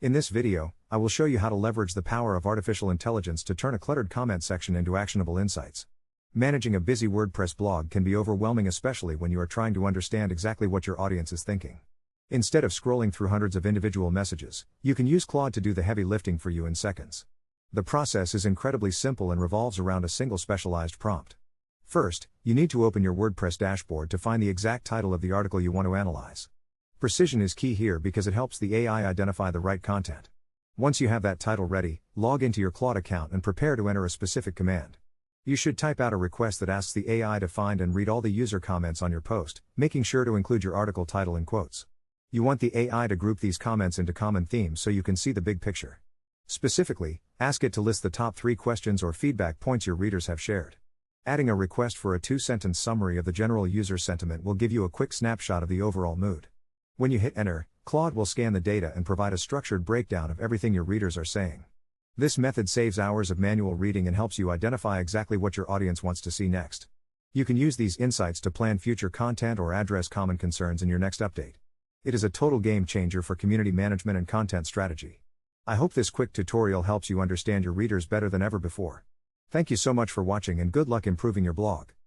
In this video, I will show you how to leverage the power of artificial intelligence to turn a cluttered comment section into actionable insights. Managing a busy WordPress blog can be overwhelming, especially when you are trying to understand exactly what your audience is thinking. Instead of scrolling through hundreds of individual messages, you can use Claude to do the heavy lifting for you in seconds. The process is incredibly simple and revolves around a single specialized prompt. First, you need to open your WordPress dashboard to find the exact title of the article you want to analyze. Precision is key here because it helps the AI identify the right content. Once you have that title ready, log into your Claude account and prepare to enter a specific command. You should type out a request that asks the AI to find and read all the user comments on your post, making sure to include your article title in quotes. You want the AI to group these comments into common themes so you can see the big picture. Specifically, ask it to list the top 3 questions or feedback points your readers have shared. Adding a request for a 2-sentence summary of the general user sentiment will give you a quick snapshot of the overall mood. When you hit enter, Claude will scan the data and provide a structured breakdown of everything your readers are saying. This method saves hours of manual reading and helps you identify exactly what your audience wants to see next. You can use these insights to plan future content or address common concerns in your next update. It is a total game changer for community management and content strategy. I hope this quick tutorial helps you understand your readers better than ever before. Thank you so much for watching and good luck improving your blog.